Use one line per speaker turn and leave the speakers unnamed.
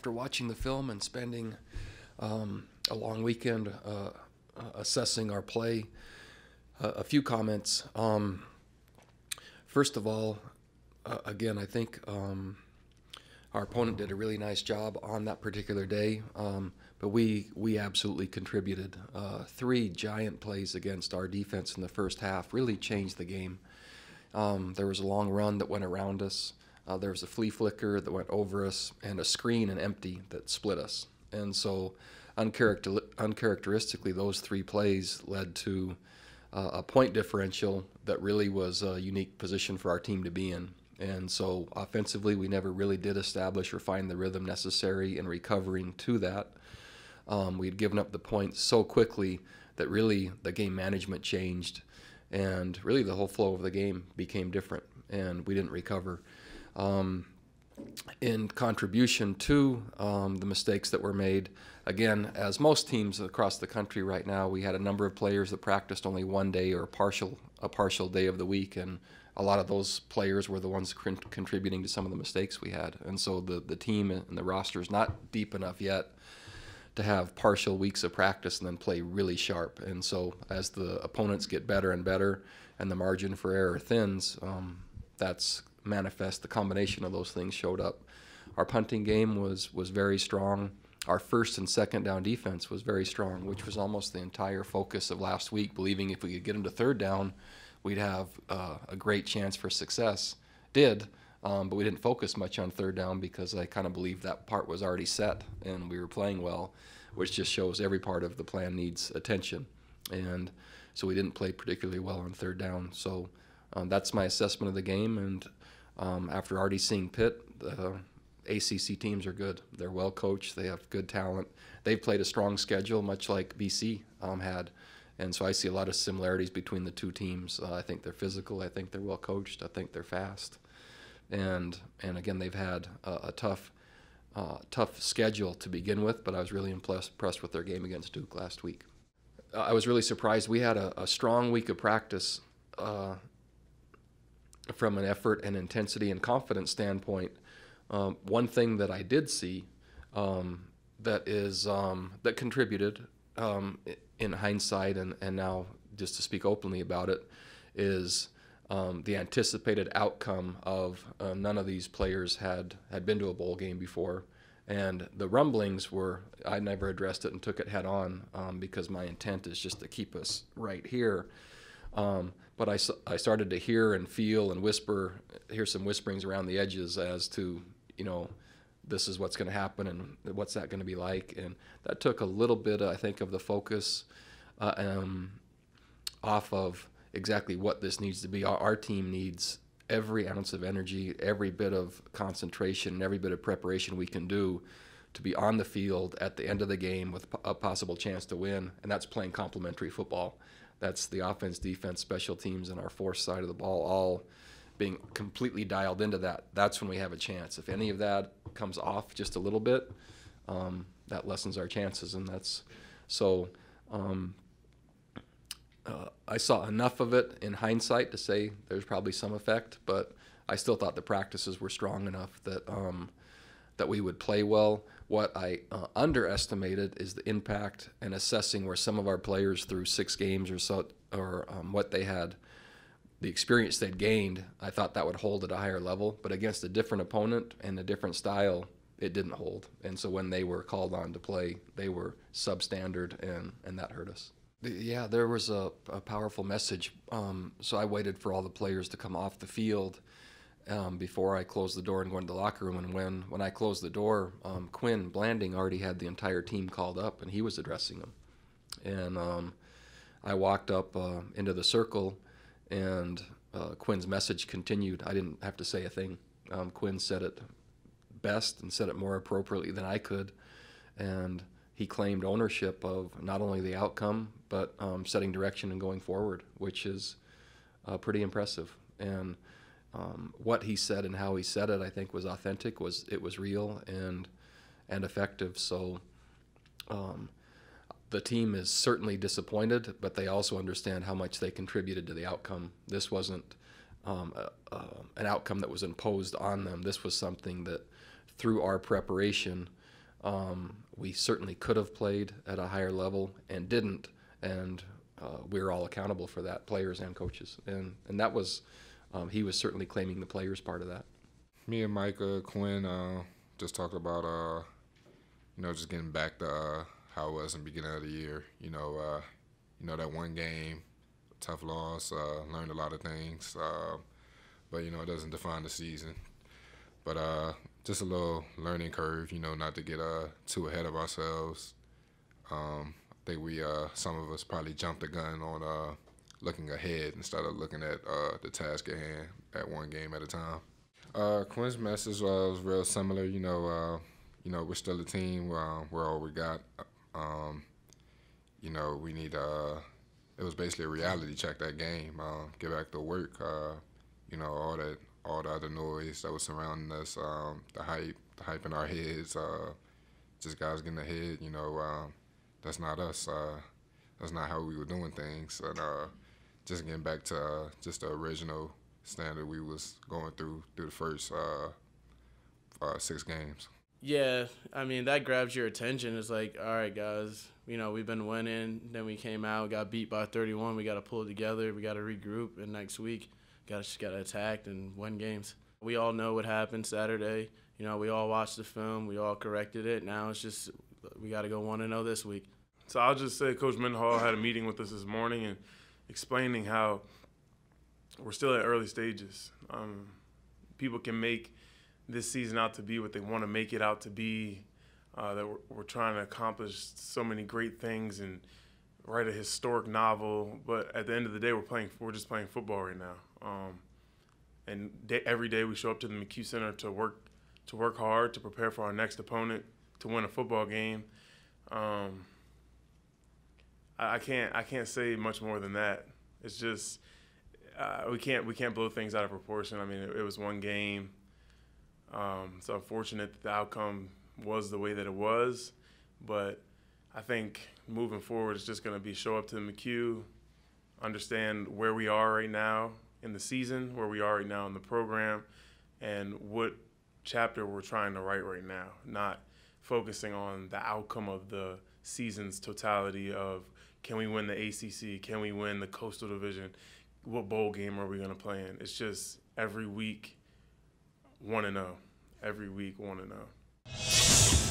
after watching the film and spending a long weekend assessing our play, a few comments. First of all, again, I think our opponent did a really nice job on that particular day, but we absolutely contributed. Three giant plays against our defense in the first half really changed the game. There was a long run that went around us. There was a flea flicker that went over us, and a screen and empty that split us. And so uncharacteristically, those three plays led to a point differential that really was a unique position for our team to be in. And so offensively, we never really did establish or find the rhythm necessary in recovering to that. We'd given up the points so quickly that really the game management changed, and really the whole flow of the game became different, and we didn't recover. In contribution to the mistakes that were made, again, as most teams across the country right now, we had a number of players that practiced only one day or a partial day of the week, and a lot of those players were the ones contributing to some of the mistakes we had. And so the team and the roster is not deep enough yet to have partial weeks of practice and then play really sharp. And so as the opponents get better and better and the margin for error thins, that's manifest. The combination of those things showed up. Our punting game was very strong. Our first and second down defense was very strong, which was almost the entire focus of last week, believing if we could get them to third down, we'd have a great chance for success. But we didn't focus much on third down because I kind of believed that part was already set and we were playing well, which just shows every part of the plan needs attention. And so we didn't play particularly well on third down. So that's my assessment of the game. And after already seeing Pitt, the ACC teams are good. They're well coached. They have good talent. They've played a strong schedule, much like BC had. And so I see a lot of similarities between the two teams. I think they're physical. I think they're well coached. I think they're fast. And again, they've had a tough schedule to begin with, but I was really impressed with their game against Duke last week. I was really surprised. We had a strong week of practice from an effort and intensity and confidence standpoint. One thing that I did see that contributed in hindsight and now just to speak openly about it is the anticipated outcome of none of these players had been to a bowl game before. And the rumblings were, I never addressed it and took it head on because my intent is just to keep us right here. But I started to hear and feel and hear some whisperings around the edges as to, this is what's going to happen and what's that going to be like. And that took a little bit, I think, of the focus off of exactly what this needs to be. Our team needs every ounce of energy, every bit of concentration, and every bit of preparation we can do to be on the field at the end of the game with a possible chance to win, and that's playing complementary football. That's the offense, defense, special teams, and our fourth side of the ball all being completely dialed into that. That's when we have a chance. If any of that comes off just a little bit, that lessens our chances, and that's so. I saw enough of it in hindsight to say there's probably some effect, but I still thought the practices were strong enough that that we would play well. What I underestimated is the impact and assessing where some of our players through 6 games or so, or what they had, the experience they'd gained. I thought that would hold at a higher level, but against a different opponent and a different style, it didn't hold. And so when they were called on to play, they were substandard, and that hurt us. Yeah, there was a powerful message. So I waited for all the players to come off the field before I closed the door and went into the locker room. And when I closed the door, Quinn Blanding already had the entire team called up, and he was addressing them. And I walked up into the circle, and Quinn's message continued. I didn't have to say a thing. Quinn said it best and said it more appropriately than I could. And he claimed ownership of not only the outcome, but setting direction and going forward, which is pretty impressive. And what he said and how he said it, I think, was authentic. It was real and effective. So the team is certainly disappointed, but they also understand how much they contributed to the outcome. This wasn't an outcome that was imposed on them. This was something that, through our preparation, We certainly could have played at a higher level and didn't, and we're all accountable for that, players and coaches. And that was, he was certainly claiming the players part of that.
Me and Micah Quinn just talked about just getting back to how it was in the beginning of the year. That one game, tough loss, learned a lot of things, but it doesn't define the season. But just a little learning curve, not to get too ahead of ourselves. I think some of us probably jumped the gun on looking ahead instead of looking at the task at hand, at one game at a time. Quinn's message was real similar. We're still a team. We're all we got. We need. It was basically a reality check that game. Get back to work. All the other noise that was surrounding us, the hype in our heads, just guys getting ahead. That's not us. That's not how we were doing things. And just getting back to just the original standard we was going through the first 6 games.
Yeah, I mean, that grabs your attention. It's like, all right, guys, we've been winning. Then we came out, got beat by 31. We got to pull it together. We got to regroup. And next week, just got to attack and win games. We all know what happened Saturday. We all watched the film. We all corrected it. Now it's just we got to go 1-0 this week.
So I'll just say Coach Mendenhall had a meeting with us this morning and explaining how we're still at early stages. People can make this season out to be what they want to make it out to be, that we're trying to accomplish so many great things and write a historic novel. But at the end of the day, we're just playing football right now. Every day we show up to the McHugh Center to work hard, to prepare for our next opponent, to win a football game. I can't say much more than that. It's just we can't blow things out of proportion. I mean, it was one game. It's unfortunate that the outcome was the way that it was, but I think moving forward, it's just going to be show up to the McHugh, understand where we are right now in the season, where we are right now in the program, and what chapter we're trying to write right now, not focusing on the outcome of the season's totality of can we win the ACC, can we win the Coastal Division, what bowl game are we going to play in. It's just every week 1-0, every week 1-0.